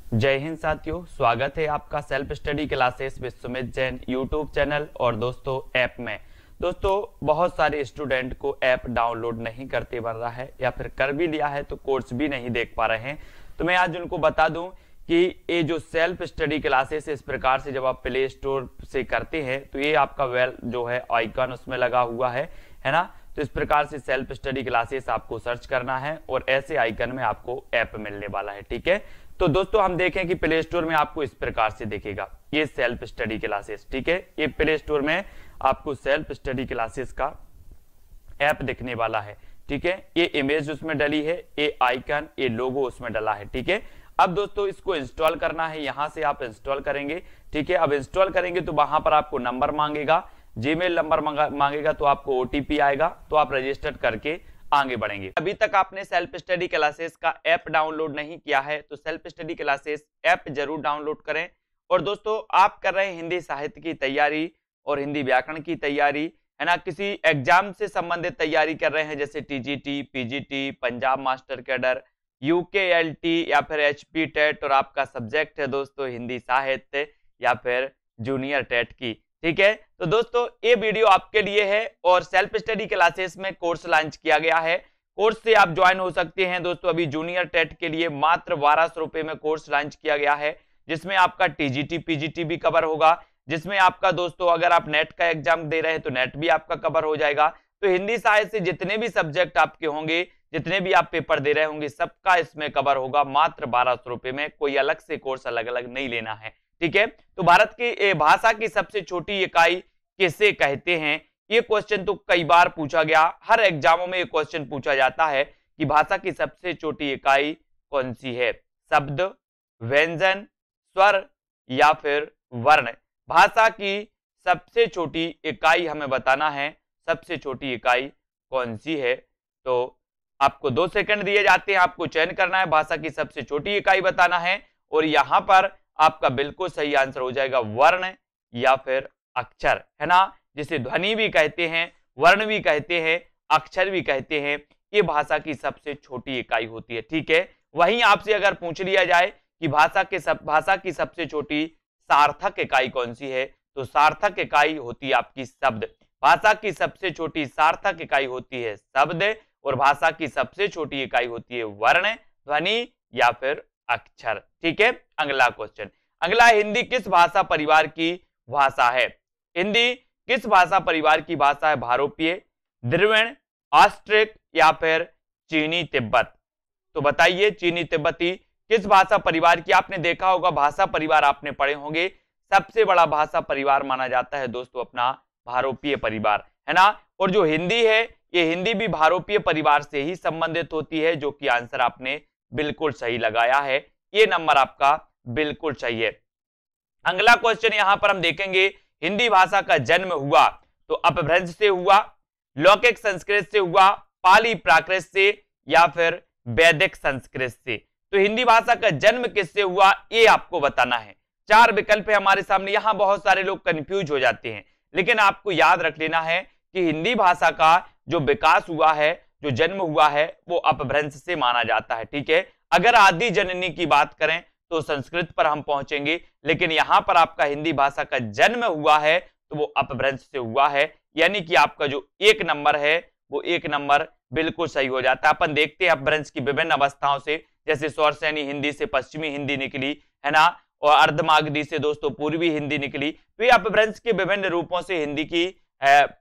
जय हिंद साथियों, स्वागत है आपका self study classes with Sumit Jain YouTube channel और दोस्तों ऐप में। दोस्तों बहुत सारे स्टूडेंट को ऐप डाउनलोड नहीं करते बन रहा है या फिर कर भी लिया है तो कोर्स भी नहीं देख पा रहे हैं। तो मैं आज उनको बता दूं कि ये जो सेल्फ स्टडी क्लासेस इस प्रकार से जब आप प्ले स्टोर से करते हैं तो ये आपका वेल जो है आइकन उसमें लगा हुआ है ना। तो इस प्रकार से सेल्फ स्टडी क्लासेस आपको सर्च करना है और ऐसे आइकन में आपको ऐप मिलने वाला है। ठीक है, तो दोस्तों हम देखें कि प्ले स्टोर में आपको इस प्रकार से दिखेगा ये सेल्फ स्टडी क्लासेस। ठीक है, ये प्ले स्टोर में आपको सेल्फ स्टडी क्लासेस का ऐप दिखने वाला है। ठीक है, ये इमेज उसमें डली है, ये आइकन, ये लोगो उसमें डला है। ठीक है, अब दोस्तों इसको इंस्टॉल करना है, यहां से आप इंस्टॉल करेंगे। ठीक है, अब इंस्टॉल करेंगे तो वहां पर आपको नंबर मांगेगा, जीमेल नंबर मांगेगा, तो आपको ओटीपी आएगा, तो आप रजिस्टर करके आगे बढ़ेंगे। अभी तक आपने सेल्फ स्टडी क्लासेस का ऐप डाउनलोड नहीं किया है तो सेल्फ स्टडी क्लासेस ऐप जरूर डाउनलोड करें। और दोस्तों आप कर रहे हैं हिंदी साहित्य की तैयारी और हिंदी व्याकरण की तैयारी, है ना, किसी एग्जाम से संबंधित तैयारी कर रहे हैं जैसे TGT, PGT, Punjab master cadre, UKLT या फिर एचपी टेट, और आपका सब्जेक्ट है दोस्तों हिंदी साहित्य या फिर जूनियर टेट की। ठीक है, तो दोस्तों ये वीडियो आपके लिए है और सेल्फ स्टडी क्लासेस में कोर्स लॉन्च किया गया है। कोर्स से आप ज्वाइन हो सकते हैं दोस्तों। अभी जूनियर टेट के लिए मात्र 1200 रुपए में कोर्स लॉन्च किया गया है, जिसमें आपका टीजीटी पीजीटी भी कवर होगा, जिसमें आपका दोस्तों अगर आप नेट का एग्जाम दे रहे हैं तो नेट भी आपका कवर हो जाएगा। तो हिंदी साहित्य से जितने भी सब्जेक्ट आपके होंगे, जितने भी आप पेपर दे रहे होंगे, सबका इसमें कवर होगा मात्र 1200 रुपए में। कोई अलग से कोर्स अलग अलग नहीं लेना है। ठीक है, तो भारत की भाषा की सबसे छोटी इकाई किसे कहते हैं, ये क्वेश्चन तो कई बार पूछा गया, हर एग्जामों में ये क्वेश्चन पूछा जाता है कि भाषा की सबसे छोटी इकाई कौन सी है। शब्द, व्यंजन, स्वर या फिर वर्ण। भाषा की सबसे छोटी इकाई हमें बताना है, सबसे छोटी इकाई कौन सी है। तो आपको 2 सेकंड दिए जाते हैं, आपको चयन करना है, भाषा की सबसे छोटी इकाई बताना है और यहां पर आपका बिल्कुल सही आंसर हो जाएगा वर्ण या फिर अक्षर, है ना, जिसे ध्वनि भी कहते हैं, वर्ण भी कहते हैं, अक्षर भी कहते हैं। ये भाषा की सबसे छोटी इकाई होती है। ठीक है, वहीं आपसे अगर पूछ लिया जाए कि भाषा की सबसे छोटी सार्थक इकाई कौन सी है, तो सार्थक इकाई होती है आपकी शब्द। भाषा की सबसे छोटी सार्थक इकाई होती है शब्द और भाषा की सबसे छोटी इकाई होती है वर्ण, ध्वनि या फिर अक्षर। ठीक है, अगला क्वेश्चन, अगला, हिंदी किस भाषा परिवार की भाषा है। हिंदी किस भाषा परिवार की भाषा है। भारोपीय, द्रविड़, ऑस्ट्रिक या फिर चीनी तिब्बत। तो बताइए चीनी तिब्बती किस भाषा परिवार की। आपने देखा होगा भाषा परिवार आपने पढ़े होंगे, सबसे बड़ा भाषा परिवार माना जाता है दोस्तों अपना भारोपीय परिवार, है ना। और जो हिंदी है, ये हिंदी भी भारोपीय परिवार से ही संबंधित होती है, जो कि आंसर आपने बिल्कुल सही लगाया है, ये नंबर आपका बिल्कुल सही है। अगला क्वेश्चन यहां पर हम देखेंगे, हिंदी भाषा का जन्म हुआ तो अपभ्रंश से हुआ, लौकिक संस्कृत से हुआ, पाली प्राकृत से या फिर वैदिक संस्कृत से। तो हिंदी भाषा का जन्म किससे हुआ ये आपको बताना है। 4 विकल्प है हमारे सामने। यहां बहुत सारे लोग कंफ्यूज हो जाते हैं, लेकिन आपको याद रख लेना है कि हिंदी भाषा का जो विकास हुआ है, जो जन्म हुआ है, वो अपभ्रंश से माना जाता है। ठीक है, अगर आदि जननी की बात करें तो संस्कृत पर हम पहुंचेंगे, लेकिन यहां पर आपका हिंदी भाषा का जन्म हुआ है तो वो अपभ्रंश से हुआ है, यानी कि आपका जो 1 नंबर है वो 1 नंबर बिल्कुल सही हो जाता है। अपन देखते हैं अपभ्रंश की विभिन्न अवस्थाओं से, जैसे सौरसेनी हिंदी से पश्चिमी हिंदी निकली, है ना, और अर्धमागधी से दोस्तों पूर्वी हिंदी निकली। तो ये अपभ्रंश के विभिन्न रूपों से हिंदी की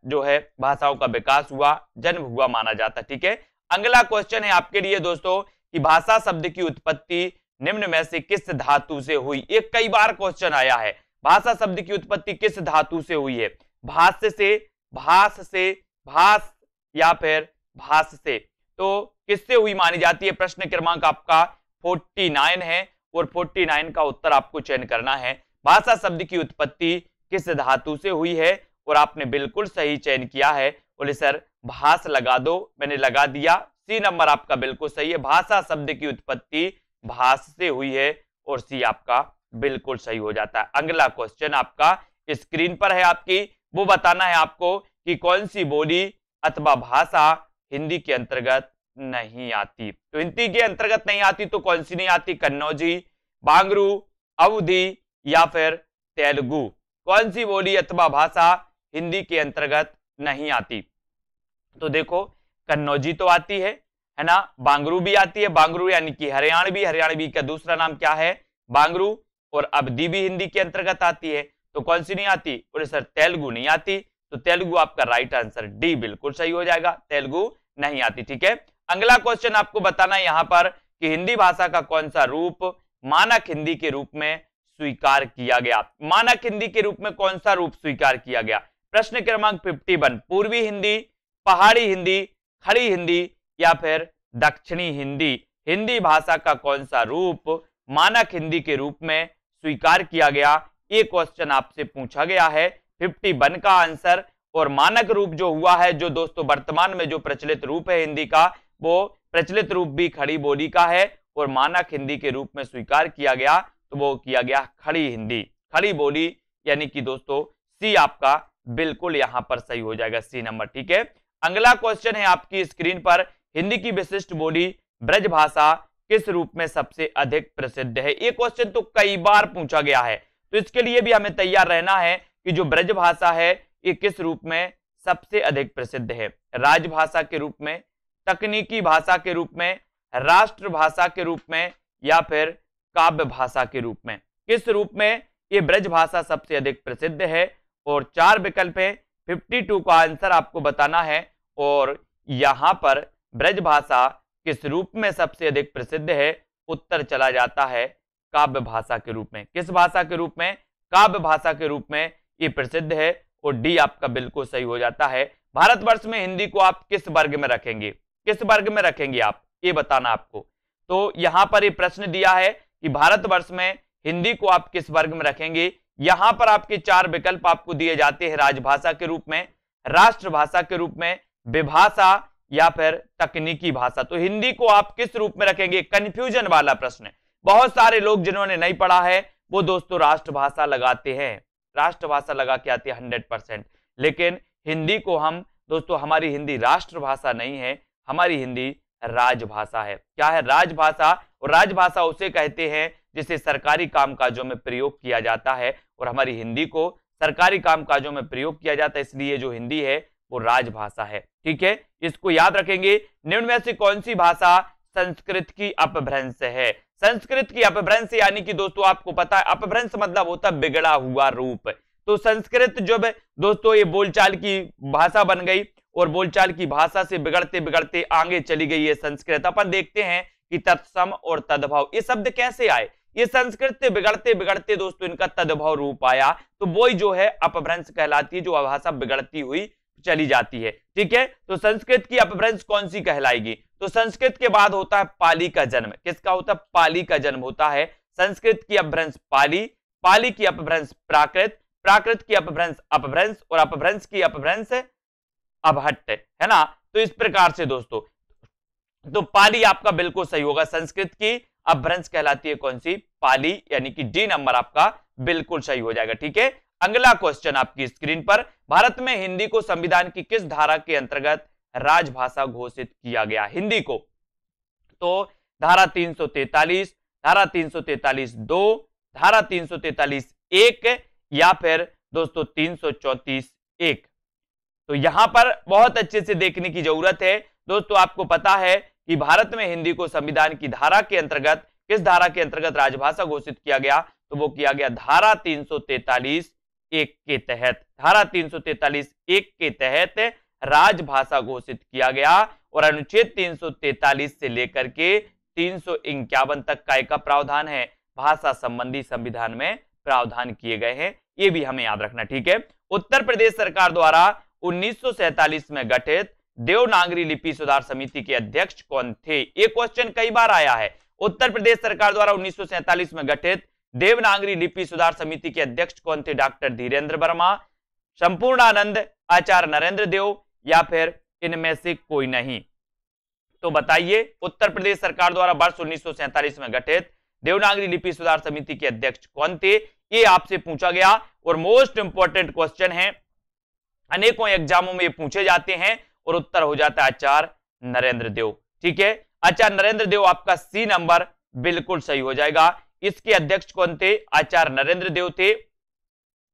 जो है भाषाओं का विकास हुआ, जन्म हुआ माना जाता है। ठीक है, अगला क्वेश्चन है आपके लिए दोस्तों कि भाषा शब्द की उत्पत्ति निम्न में से किस धातु से हुई। एक कई बार क्वेश्चन आया है, भाषा शब्द की उत्पत्ति किस धातु से हुई है। भाष्य से, भास से, भास या फिर भास से। तो किससे हुई मानी जाती है। प्रश्न क्रमांक आपका 49 है और 49 का उत्तर आपको चयन करना है। भाषा शब्द की उत्पत्ति किस धातु से हुई है और आपने बिल्कुल सही चयन किया है। बोले सर भास लगा दो, मैंने लगा दिया, सी नंबर आपका बिल्कुल सही है। भाषा शब्द की उत्पत्ति भास से हुई है और सी आपका बिल्कुल सही हो जाता है। अगला क्वेश्चन आपका स्क्रीन पर है आपकी, वो बताना है आपको कि कौन सी बोली अथवा भाषा हिंदी के अंतर्गत नहीं आती। तो हिंदी के अंतर्गत नहीं आती तो कौन सी नहीं आती। कन्नौजी, बांगरू, अवधी या फिर तेलुगु? कौन सी बोली अथवा भाषा हिंदी के अंतर्गत नहीं आती? तो देखो, कन्नौजी तो आती है ना, बांगरू भी आती है, बांगरू यानी कि हरियाणवी, हरियाणवी का दूसरा नाम क्या है? बांगरू, और अवधी भी हिंदी के अंतर्गत आती है। तो कौन सी नहीं आती? बोले सर तेलुगु नहीं आती। तो तेलुगु आपका राइट आंसर डी बिल्कुल सही हो जाएगा, तेलुगु नहीं आती। ठीक है, अगला क्वेश्चन आपको बताना है यहां पर कि हिंदी भाषा का कौन सा रूप मानक हिंदी के रूप में स्वीकार किया गया? मानक हिंदी के रूप में कौन सा रूप स्वीकार किया गया? प्रश्न क्रमांक 51, पूर्वी हिंदी, पहाड़ी हिंदी, खड़ी हिंदी या फिर दक्षिणी हिंदी? हिंदी भाषा का कौन सा रूप मानक हिंदी के रूप में स्वीकार किया गया? ये क्वेश्चन आपसे पूछा गया है 51 का आंसर। और मानक रूप जो हुआ है, जो दोस्तों वर्तमान में जो प्रचलित रूप है हिंदी का, वो प्रचलित रूप भी खड़ी बोली का है और मानक हिंदी के रूप में स्वीकार किया गया तो वो किया गया खड़ी हिंदी, खड़ी बोली, यानी कि दोस्तों सी आपका बिल्कुल यहां पर सही हो जाएगा, सी नंबर। ठीक है, अगला क्वेश्चन है आपकी स्क्रीन पर, हिंदी की विशिष्ट बोली ब्रजभाषा किस रूप में सबसे अधिक प्रसिद्ध है? ये क्वेश्चन तो कई बार पूछा गया है, तो इसके लिए भी हमें तैयार रहना है कि जो ब्रजभाषा है ये किस रूप में सबसे अधिक प्रसिद्ध है? राजभाषा के रूप में, तकनीकी भाषा के रूप में, राष्ट्रभाषा के रूप में या फिर काव्य भाषा के रूप में? किस रूप में ये ब्रजभाषा सबसे अधिक प्रसिद्ध है? और 4 विकल्प है, 52 का आंसर आपको बताना है। और यहां पर ब्रजभाषा किस रूप में सबसे अधिक प्रसिद्ध है? उत्तर चला जाता है काव्य भाषा के रूप में। किस भाषा के रूप में? काव्य भाषा के रूप में ये प्रसिद्ध है और डी आपका बिल्कुल सही हो जाता है। भारतवर्ष में हिंदी को आप किस वर्ग में रखेंगे? किस वर्ग में रखेंगे आप, ये बताना आपको। तो यहां पर ये प्रश्न दिया है कि भारतवर्ष में हिंदी को आप किस वर्ग में रखेंगे। यहां पर आपके 4 विकल्प आपको दिए जाते हैं, राजभाषा के रूप में, राष्ट्रभाषा के रूप में, विभाषा या फिर तकनीकी भाषा। तो हिंदी को आप किस रूप में रखेंगे? कंफ्यूजन वाला प्रश्न है। बहुत सारे लोग जिन्होंने नहीं पढ़ा है वो दोस्तों राष्ट्रभाषा लगाते हैं, राष्ट्रभाषा लगा के आती है 100%, लेकिन हिंदी को हम दोस्तों, हमारी हिंदी राष्ट्रभाषा नहीं है, हमारी हिंदी राजभाषा है। क्या है? राजभाषा। और राजभाषा उसे कहते हैं जिसे सरकारी कामकाजों में प्रयोग किया जाता है, और हमारी हिंदी को सरकारी कामकाजों में प्रयोग किया जाता है, इसलिए जो हिंदी है वो राजभाषा है। ठीक है, इसको याद रखेंगे। निम्न में से कौन सी भाषा संस्कृत की अपभ्रंश है? संस्कृत की अपभ्रंश यानी कि दोस्तों आपको पता है अपभ्रंश मतलब होता है बिगड़ा हुआ रूप। तो संस्कृत जब दोस्तों ये बोलचाल की भाषा बन गई और बोलचाल की भाषा से बिगड़ते बिगड़ते आगे चली गई है संस्कृत। अपन देखते हैं कि तत्सम और तद्भव ये शब्द कैसे आए। ये संस्कृत से बिगड़ते बिगड़ते दोस्तों इनका तद्भव रूप आया, तो वही जो है अपभ्रंश कहलाती है, जो भाषा बिगड़ती हुई चली जाती है। ठीक है, तो संस्कृत की अपभ्रंश कौन सी कहलाएगी? तो संस्कृत के बाद होता है पाली का जन्म। किसका होता है? पाली का जन्म होता है। संस्कृत की अपभ्रंश पाली, पाली की अपभ्रंश प्राकृत, प्राकृत की अपभ्रंश अपभ्रंश और अपभ्रंश की अपभ्रंश अभट्ट, है ना। तो इस प्रकार से दोस्तों तो पाली आपका बिल्कुल सही होगा। संस्कृत की अपभ्रंश कहलाती है कौन सी? पाली, यानी कि डी नंबर आपका बिल्कुल सही हो जाएगा। ठीक है, अगला क्वेश्चन आपकी स्क्रीन पर, भारत में हिंदी को संविधान की किस धारा के अंतर्गत राजभाषा घोषित किया गया? हिंदी को तो धारा 343, धारा 343(2), धारा 343(1) या फिर दोस्तों 334(1). तो यहां पर बहुत अच्छे से देखने की जरूरत है दोस्तों। आपको पता है कि भारत में हिंदी को संविधान की धारा के अंतर्गत, किस धारा के अंतर्गत राजभाषा घोषित किया गया? तो वो किया गया धारा 343(1) के तहत। धारा 343(1) के तहत राजभाषा घोषित किया गया और अनुच्छेद 343 से लेकर के 351 तक काय का प्रावधान है? भाषा संबंधी संविधान में प्रावधान किए गए हैं, ये भी हमें याद रखना। ठीक है, उत्तर प्रदेश सरकार द्वारा 1947 में गठित देवनागरी लिपि सुधार समिति के अध्यक्ष कौन थे? ये क्वेश्चन कई बार आया है। उत्तर प्रदेश सरकार द्वारा 1947 में गठित देवनागरी लिपि सुधार समिति के अध्यक्ष कौन थे? डॉक्टर धीरेन्द्र वर्मा, संपूर्णानंद, आचार्य नरेंद्र देव या फिर इनमें से कोई नहीं? तो बताइए, उत्तर प्रदेश सरकार द्वारा वर्ष 1947 में गठित देवनागरी लिपि सुधार समिति के अध्यक्ष कौन थे? ये आपसे पूछा गया और मोस्ट इंपॉर्टेंट क्वेश्चन है, अनेकों एग्जामों में ये पूछे जाते हैं और उत्तर हो जाता है आचार्य नरेंद्र देव। ठीक है, आचार्य नरेंद्र देव आपका सी नंबर बिल्कुल सही हो जाएगा। इसके अध्यक्ष कौन थे? आचार्य नरेंद्र देव थे।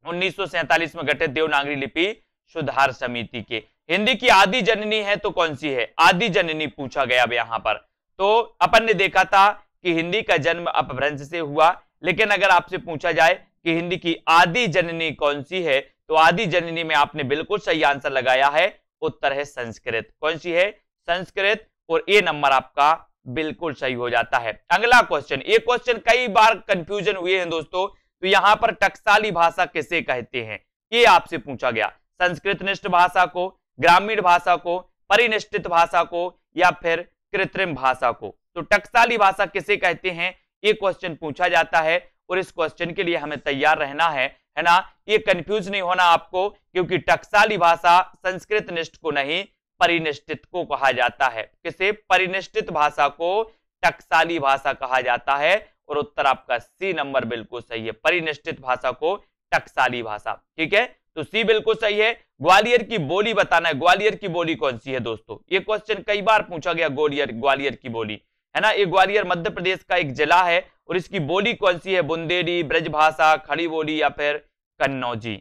1947 में गठित देवनागरी लिपि सुधार समिति के। हिंदी की आदि जननी है तो कौन सी है? आदि जननी पूछा गया अब यहां पर। तो अपन ने देखा था कि हिंदी का जन्म अपभ्रंश से हुआ, लेकिन अगर आपसे पूछा जाए कि हिंदी की आदि जननी कौन सी है, तो आदि जननी में आपने बिल्कुल सही आंसर लगाया है। उत्तर है संस्कृत। कौन सी है? संस्कृत। और ए नंबर आपका बिल्कुल सही हो जाता है। अगला क्वेश्चन, ये क्वेश्चन कई बार कंफ्यूजन हुए हैं दोस्तों। तो यहां पर टकसाली भाषा किसे कहते हैं, ये आपसे पूछा गया। संस्कृतनिष्ठ भाषा को, ग्रामीण भाषा को, परिनिष्ठित भाषा को, या फिर कृत्रिम भाषा को? तो टकसाली भाषा किसे कहते हैं, ये क्वेश्चन पूछा जाता है। और इस क्वेश्चन के लिए हमें तैयार रहना है ना। ये कंफ्यूज नहीं होना आपको, क्योंकि टकसाली भाषा संस्कृतनिष्ठ को नहीं, परिनिष्ठित को कहा जाता है। किसे? परिनिष्ठित भाषा को टकसाली भाषा कहा जाता है। और उत्तर आपका सी नंबर बिल्कुल सही है, परिनिष्ठित भाषा को टकसाली भाषा। ठीक है, तो सी बिल्कुल सही है। ग्वालियर की बोली बताना है। ग्वालियर की बोली कौन सी है दोस्तों? ये क्वेश्चन कई बार पूछा गया। ग्वालियर की बोली है ना। ये ग्वालियर मध्य प्रदेश का एक जिला है। और इसकी बोली कौन सी है? बुंदेली, ब्रजभाषा, खड़ी बोली, या फिर कन्नौजी?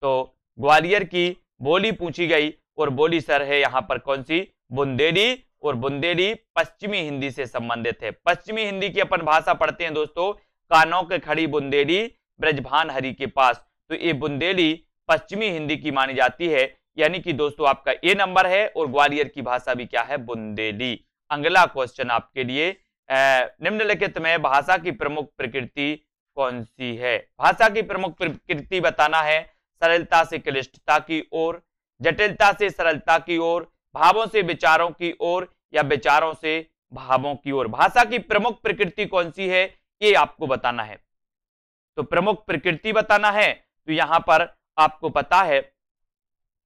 तो ग्वालियर की बोली पूछी गई, और बोली सर है यहां पर कौन सी? बुंदेली। और बुंदेली पश्चिमी हिंदी से संबंधित है। पश्चिमी हिंदी की अपन भाषा पढ़ते हैं दोस्तों, कानों के खड़ी बुंदेली, ब्रजभान हरि के पास। तो ये बुंदेली पश्चिमी हिंदी की मानी जाती है। यानी कि दोस्तों आपका ए नंबर है। और ग्वालियर की भाषा भी क्या है? बुंदेली। अगला क्वेश्चन आपके लिए, निम्नलिखित में भाषा की प्रमुख प्रकृति कौन सी है? भाषा की प्रमुख प्रकृति बताना है। सरलता से क्लिष्टता की ओर, जटिलता से सरलता की ओर, भावों से विचारों की ओर, या विचारों से भावों की ओर? भाषा की प्रमुख प्रकृति कौन सी है, ये आपको बताना है। तो प्रमुख प्रकृति बताना है। तो यहां पर आपको पता है,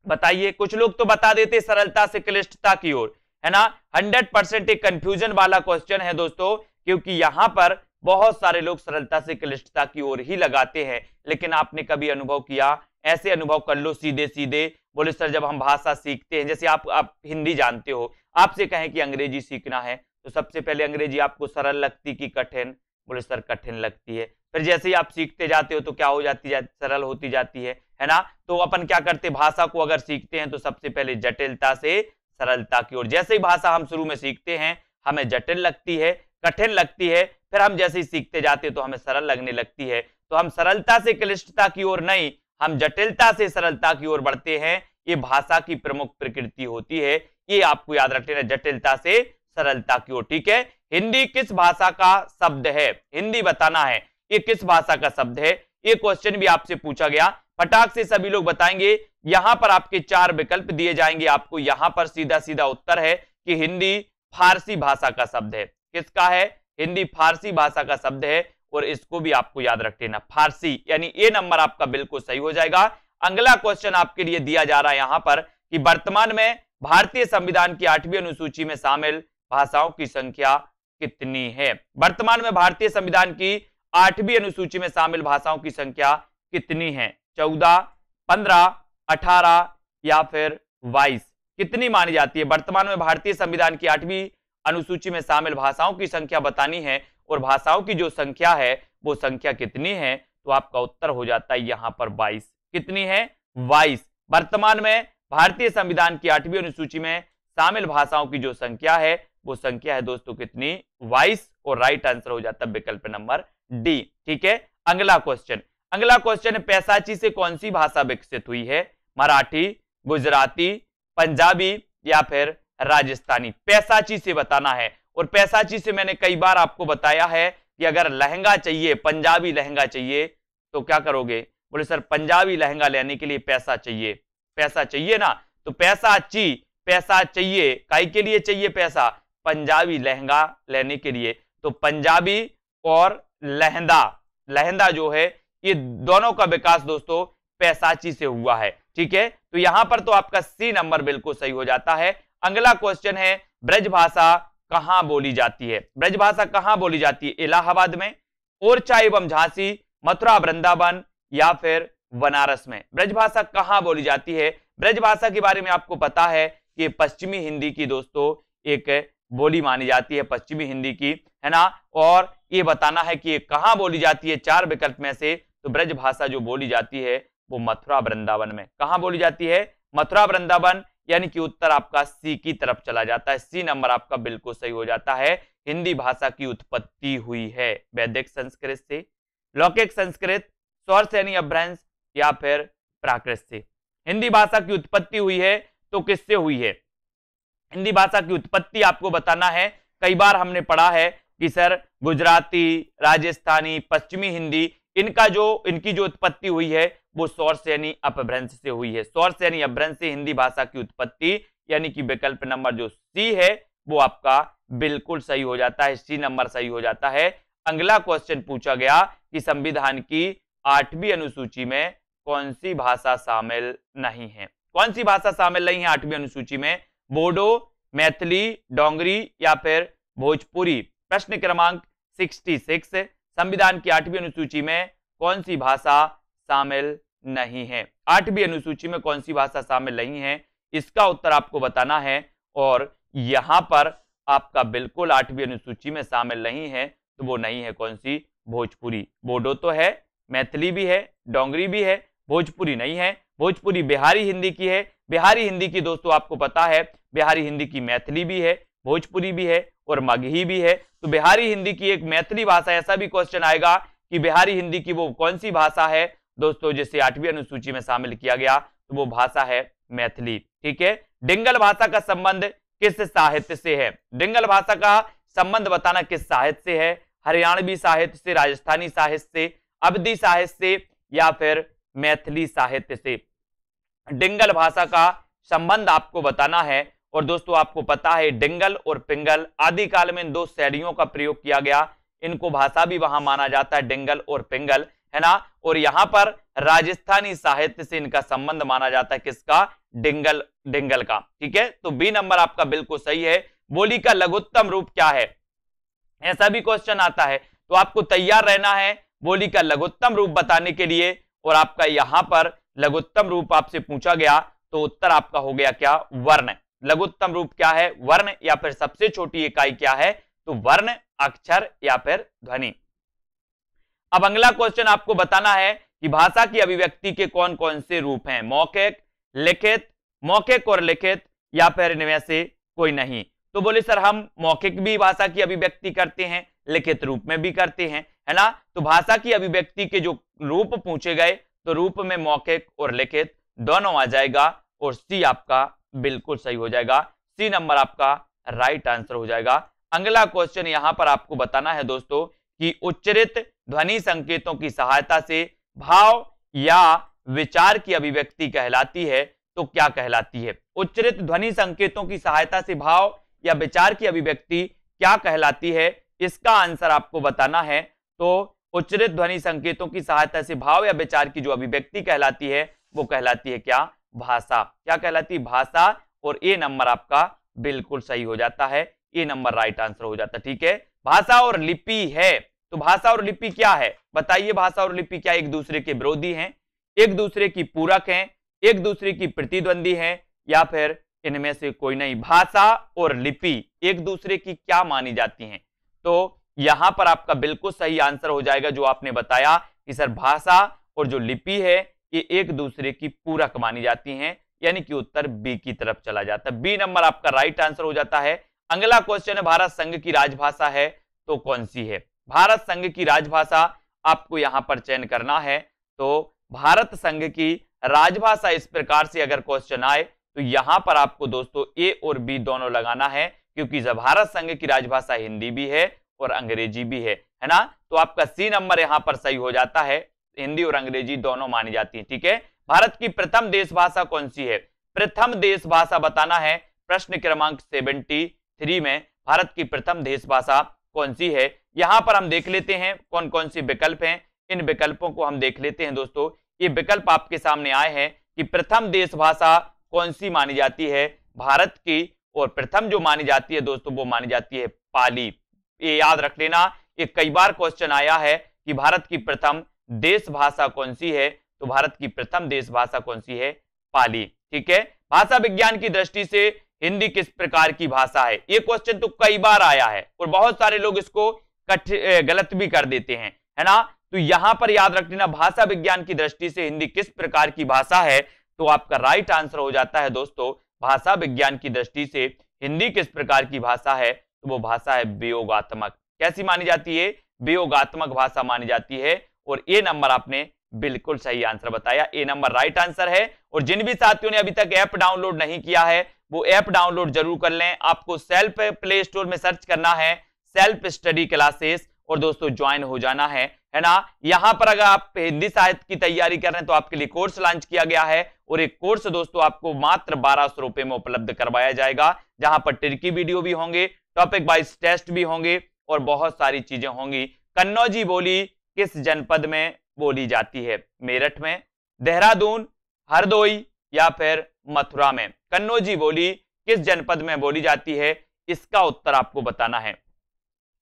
बताइए। कुछ लोग तो बता देते सरलता से क्लिष्टता की ओर, है ना। 100% एक कंफ्यूजन वाला क्वेश्चन है दोस्तों, क्योंकि यहां पर बहुत सारे लोग सरलता से क्लिष्टता की ओर ही लगाते हैं। लेकिन आपने कभी अनुभव किया? ऐसे अनुभव कर लो सीधे सीधे। बोले सर जब हम भाषा सीखते हैं, जैसे आप हिंदी जानते हो, आपसे कहें कि अंग्रेजी सीखना है, तो सबसे पहले अंग्रेजी आपको सरल लगती कि कठिन? बोले सर कठिन लगती है। फिर जैसे ही आप सीखते जाते हो तो क्या हो जाती है? सरल होती जाती है ना। तो अपन क्या करते, भाषा को अगर सीखते हैं तो सबसे पहले जटिलता से सरलता की ओर। जैसे ही भाषा हम शुरू में सीखते हैं हमें जटिल लगती है, कठिन लगती है, फिर हम जैसे ही सीखते जाते हैं तो हमें सरल लगने लगती है। तो हम सरलता से क्लिष्टता की ओर नहीं, हम जटिलता से सरलता की ओर बढ़ते हैं। ये भाषा की प्रमुख प्रकृति होती है, ये आपको याद रखना है, जटिलता से सरलता की ओर। ठीक है, हिंदी किस भाषा का शब्द है? हिंदी बताना है, ये किस भाषा का शब्द है। ये क्वेश्चन भी आपसे पूछा गया। फटाक से सभी लोग बताएंगे। यहां पर आपके 4 विकल्प दिए जाएंगे आपको। यहां पर सीधा सीधा उत्तर है कि हिंदी फारसी भाषा का शब्द है। किसका है? हिंदी फारसी भाषा का शब्द है। और इसको भी आपको याद रख लेना, फारसी, यानी ए नंबर आपका बिल्कुल सही हो जाएगा। अगला क्वेश्चन आपके लिए दिया जा रहा है यहां पर कि वर्तमान में भारतीय संविधान की 8वीं अनुसूची में शामिल भाषाओं की संख्या कितनी है? वर्तमान में भारतीय संविधान की 8वीं अनुसूची में शामिल भाषाओं की संख्या कितनी है? 14, 15, 18 या फिर 22? कितनी मानी जाती है? वर्तमान में भारतीय संविधान की 8वीं अनुसूची में शामिल भाषाओं की संख्या बतानी है। और भाषाओं की जो संख्या है वो संख्या कितनी है? तो आपका उत्तर हो जाता है यहां पर 22। कितनी है? 22। वर्तमान में भारतीय संविधान की 8वीं अनुसूची में शामिल भाषाओं की जो संख्या है वो संख्या है दोस्तों कितनी? 22। और राइट आंसर हो जाता है विकल्प नंबर डी। ठीक है, अगला क्वेश्चन। अगला क्वेश्चन है, पैसाची से कौन सी भाषा विकसित हुई है? मराठी, गुजराती, पंजाबी या फिर राजस्थानी? पैसाची से बताना है। और पैसाची से मैंने कई बार आपको बताया है कि अगर लहंगा चाहिए, पंजाबी लहंगा चाहिए, तो क्या करोगे? बोले सर पंजाबी लहंगा लेने के लिए पैसा चाहिए, पैसा चाहिए ना। तो पैसा चाहिए, काहे के लिए चाहिए पैसा? पंजाबी लहंगा लेने के लिए। तो पंजाबी और लहंदा जो है, ये दोनों का विकास दोस्तों पैसाची से हुआ है। ठीक है, तो यहां पर तो आपका सी नंबर बिल्कुल सही हो जाता है। अगला क्वेश्चन है, ब्रजभाषा कहां बोली जाती है? ब्रजभाषा कहां बोली जाती है? इलाहाबाद में, ओरछा एवं झांसी, मथुरा, वृंदावन या फिर बनारस में? ब्रजभाषा कहां बोली जाती है? ब्रजभाषा के बारे में आपको पता है कि पश्चिमी हिंदी की दोस्तों एक बोली मानी जाती है पश्चिमी हिंदी की, है ना। और ये बताना है कि ये कहाँ बोली जाती है, 4 विकल्प में से। तो ब्रज भाषा जो बोली जाती है वो मथुरा वृंदावन में। कहाँ बोली जाती है? मथुरा वृंदावन, यानी कि उत्तर आपका सी की तरफ चला जाता है। सी नंबर आपका बिल्कुल सही हो जाता है। हिंदी भाषा की उत्पत्ति हुई है वैदिक संस्कृत से, लौकिक संस्कृत, स्वरसेनी अपभ्रंश या फिर प्राकृत से। हिंदी भाषा की उत्पत्ति हुई है तो किससे हुई है? हिंदी भाषा की उत्पत्ति आपको बताना है। कई बार हमने पढ़ा है कि सर गुजराती, राजस्थानी, पश्चिमी हिंदी, इनकी जो उत्पत्ति हुई है वो स्वरसेनी अपभ्रंश से हुई है। स्वरसेनी अपभ्रंश से हिंदी भाषा की उत्पत्ति, यानी कि विकल्प नंबर जो सी है वो आपका बिल्कुल सही हो जाता है। सी नंबर सही हो जाता है। अगला क्वेश्चन पूछा गया कि संविधान की 8वीं अनुसूची में कौन सी भाषा शामिल नहीं है? कौन सी भाषा शामिल नहीं है 8वीं अनुसूची में? बोडो, मैथिली, डोंगरी या फिर भोजपुरी। प्रश्न क्रमांक 66, संविधान की 8वीं अनुसूची में कौन सी भाषा शामिल नहीं है? 8वीं अनुसूची में कौन सी भाषा शामिल नहीं है, इसका उत्तर आपको बताना है। और यहां पर आपका बिल्कुल 8वीं अनुसूची में शामिल नहीं है, तो वो नहीं है कौन सी? भोजपुरी। बोडो तो है, मैथिली भी है, डोंगरी भी है, भोजपुरी नहीं है। भोजपुरी बिहारी हिंदी की है। बिहारी हिंदी की दोस्तों आपको पता है, बिहारी हिंदी की मैथिली भी है, भोजपुरी भी है और मगही भी है। तो बिहारी हिंदी की एक मैथिली भाषा, ऐसा भी क्वेश्चन आएगा कि बिहारी हिंदी की वो कौन सी भाषा है दोस्तों जिसे 8वीं अनुसूची में शामिल किया गया, तो वो भाषा है मैथिली। ठीक है। डिंगल भाषा का संबंध किस साहित्य से है? डिंगल भाषा का संबंध बताना किस साहित्य से है? हरियाणवी साहित्य से, राजस्थानी साहित्य से, अवधी साहित्य से या फिर मैथिली साहित्य से। डिंगल भाषा का संबंध आपको बताना है। और दोस्तों आपको पता है डिंगल और पिंगल आदिकाल में इन दो शैलियों का प्रयोग किया गया। इनको भाषा भी वहां माना जाता है, डिंगल और पिंगल, है ना। और यहां पर राजस्थानी साहित्य से इनका संबंध माना जाता है। किसका? डिंगल का। ठीक है। तो बी नंबर आपका बिल्कुल सही है। बोली का लघुत्तम रूप क्या है? ऐसा भी क्वेश्चन आता है, तो आपको तैयार रहना है बोली का लघुत्तम रूप बताने के लिए। और आपका यहां पर लघुत्तम रूप आपसे पूछा गया तो उत्तर आपका हो गया क्या? वर्ण। लघुत्तम रूप क्या है? वर्ण या फिर सबसे छोटी इकाई क्या है? तो वर्ण, अक्षर या फिर ध्वनि। अब अगला क्वेश्चन आपको बताना है कि भाषा की अभिव्यक्ति के कौन कौन से रूप हैं? मौखिक, लिखित, मौखिक और लिखित या फिर इनमें से कोई नहीं। तो बोले सर हम मौखिक भी भाषा की अभिव्यक्ति करते हैं, लिखित रूप में भी करते हैं, है ना। तो भाषा की अभिव्यक्ति के जो रूप पूछे गए तो रूप में मौखिक और लिखित दोनों आ जाएगा और सी आपका बिल्कुल सही हो जाएगा। सी नंबर आपका राइट आंसर हो जाएगा। अगला क्वेश्चन यहां पर आपको बताना है दोस्तों कि उच्चरित ध्वनि संकेतों की सहायता से भाव या विचार की अभिव्यक्ति कहलाती है तो क्या कहलाती है? उच्चरित ध्वनि संकेतों की सहायता से भाव या विचार की अभिव्यक्ति क्या कहलाती है? इसका आंसर आपको बताना है। तो उच्चरित ध्वनि संकेतों की सहायता से भाव या विचार की जो अभिव्यक्ति कहलाती है वो कहलाती है क्या? भाषा। क्या कहलाती है? भाषा। और ए नंबर आपका बिल्कुल सही हो जाता है। ए नंबर राइट आंसर हो जाता है। ठीक है। भाषा और लिपि है, तो भाषा और लिपि क्या है? बताइए। भाषा और लिपि क्या एक दूसरे के विरोधी हैं, एक दूसरे की पूरक हैं, एक दूसरे की प्रतिद्वंदी हैं या फिर इनमें से कोई नहीं? भाषा और लिपि एक दूसरे की क्या मानी जाती हैं? तो यहां पर आपका बिल्कुल सही आंसर हो जाएगा जो आपने बताया कि सर भाषा और जो लिपि है ये एक दूसरे की पूरक मानी जाती हैं, यानी कि उत्तर बी की तरफ चला जाता है। बी नंबर आपका राइट आंसर हो जाता है। अगला क्वेश्चन है भारत संघ की राजभाषा है तो कौन सी है? भारत संघ की राजभाषा आपको यहां पर चयन करना है। तो भारत संघ की राजभाषा इस प्रकार से अगर क्वेश्चन आए तो यहां पर आपको दोस्तों ए और बी दोनों लगाना है, क्योंकि जब भारत संघ की राजभाषा हिंदी भी है और अंग्रेजी भी है ना। तो आपका सी नंबर यहां पर सही हो जाता है। हिंदी और अंग्रेजी दोनों मानी जाती है। ठीक है। भारत की प्रथम देश भाषा कौन सी है? प्रथम देश भाषा बताना है। प्रश्न क्रमांक 73 में भारत की प्रथम देश भाषा कौन सी है? यहां पर हम देख लेते हैं कौन कौन सी विकल्प हैं। इन विकल्पों को हम देख लेते हैं दोस्तों। ये विकल्प आपके सामने आए हैं कि प्रथम देश भाषा कौन सी मानी जाती है भारत की, और प्रथम जो मानी जाती है दोस्तों वो मानी जाती है पाली। ये याद रख लेना, ये कई बार क्वेश्चन आया है कि भारत की प्रथम देश भाषा कौन सी है, तो भारत की प्रथम देश भाषा कौन सी है? पाली। ठीक है। भाषा विज्ञान की दृष्टि से हिंदी किस प्रकार की भाषा है। ये क्वेश्चन तो कई बार आया है और बहुत सारे लोग इसको गलत भी कर देते हैं, है ना। तो यहां पर याद रख लेना, भाषा विज्ञान की दृष्टि से हिंदी किस प्रकार की भाषा है, तो आपका राइट आंसर हो जाता है दोस्तों, भाषा विज्ञान की दृष्टि से हिंदी किस प्रकार की भाषा है, तो वो भाषा है वियोगात्मक। कैसी मानी जाती है, वियोगात्मक भाषा मानी जाती है। और ए नंबर आपने बिल्कुल सही आंसर बताया, ए नंबर राइट आंसर है। और जिन भी साथियों ने अभी तक ऐप डाउनलोड नहीं किया है वो ऐप डाउनलोड जरूर कर लें। आपको सेल्फ प्ले स्टोर में सर्च करना है सेल्फ स्टडी क्लासेस और दोस्तों ज्वाइन हो जाना है ना। यहां पर अगर आप हिंदी साहित्य की तैयारी कर रहे हैं तो आपके लिए कोर्स लॉन्च किया गया है और एक कोर्स दोस्तों आपको मात्र 1200 रुपए में उपलब्ध करवाया जाएगा, जहां पर ट्रिकी वीडियो भी होंगे, टॉपिक वाइज टेस्ट भी होंगे और बहुत सारी चीजें होंगी। कन्नौजी बोली किस जनपद में बोली जाती है, मेरठ में, देहरादून, हरदोई या फिर मथुरा में। कन्नौजी बोली किस जनपद में बोली जाती है, इसका उत्तर आपको बताना है।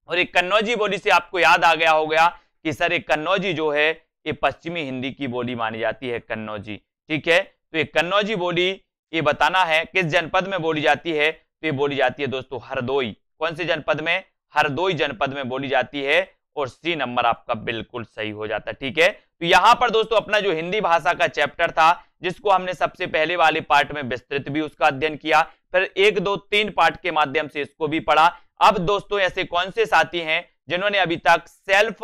और एक कन्नौजी बोली से आपको याद आ गया होगा कि सर एक कन्नौजी जो है ये पश्चिमी हिंदी की बोली मानी जाती है, कन्नौजी, ठीक है। तो ये कन्नौजी बोली ये बताना है किस जनपद में बोली जाती है, तो ये बोली जाती है दोस्तों हरदोई। कौन से जनपद में, हरदोई जनपद में बोली जाती है और सी नंबर आपका बिल्कुल सही हो जाता है, ठीक है। तो यहां पर दोस्तों अपना जो हिंदी भाषा का चैप्टर था जिसको हमने सबसे पहले वाले पार्ट में विस्तृत भी उसका अध्ययन किया, फिर 1, 2, 3 पार्ट के माध्यम से इसको भी पढ़ा। अब दोस्तों ऐसे कौन से साथी हैं जिन्होंने अभी तक सेल्फ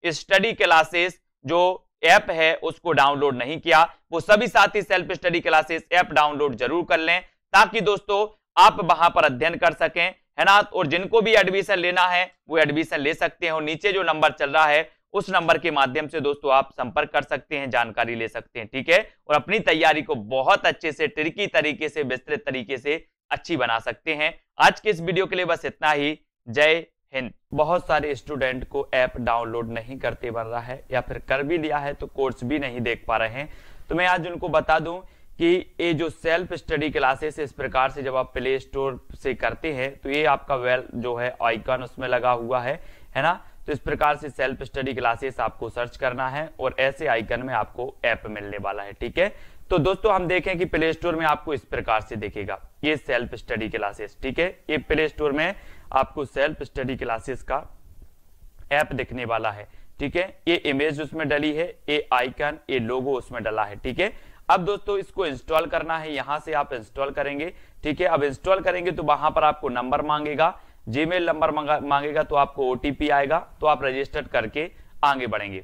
स्टडी क्लासेस जो ऐप है उसको डाउनलोड नहीं किया, वो सभी साथी self study classes app download जरूर कर लें ताकि दोस्तों आप वहां पर अध्ययन कर सकें, है ना। और जिनको भी एडमिशन लेना है वो एडमिशन ले सकते हैं और नीचे जो नंबर चल रहा है उस नंबर के माध्यम से दोस्तों आप संपर्क कर सकते हैं, जानकारी ले सकते हैं, ठीक है। और अपनी तैयारी को बहुत अच्छे से ट्रिकी तरीके से विस्तृत तरीके से अच्छी बना सकते हैं। आज के इस वीडियो के लिए बस इतना ही। जय हिंद। बहुत सारे स्टूडेंट को ऐप डाउनलोड नहीं करते बन रहा है या फिर कर भी लिया है तो कोर्स भी नहीं देख पा रहे हैं, तो मैं आज उनको बता दूं कि ये जो सेल्फ स्टडी क्लासेस इस प्रकार से जब आप प्ले स्टोर से करते हैं तो ये आपका वेल जो है आइकन उसमें लगा हुआ है ना। तो इस प्रकार से सेल्फ स्टडी क्लासेस आपको सर्च करना है और ऐसे आइकन में आपको ऐप मिलने वाला है, ठीक है। तो दोस्तों हम देखें कि प्ले स्टोर में आपको इस प्रकार से दिखेगा ये सेल्फ स्टडी क्लासेस, ठीक है। ये प्ले स्टोर में आपको सेल्फ स्टडी क्लासेस का ऐप दिखने वाला है, ठीक है। ये इमेज उसमें डली है, ये आइकन, ये लोगो उसमें डला है, ठीक है। अब दोस्तों इसको इंस्टॉल करना है, यहां से आप इंस्टॉल करेंगे, ठीक है। अब इंस्टॉल करेंगे तो वहां पर आपको नंबर मांगेगा, जीमेल नंबर मांगेगा, तो आपको ओटीपी आएगा, तो आप रजिस्टर करके आगे बढ़ेंगे।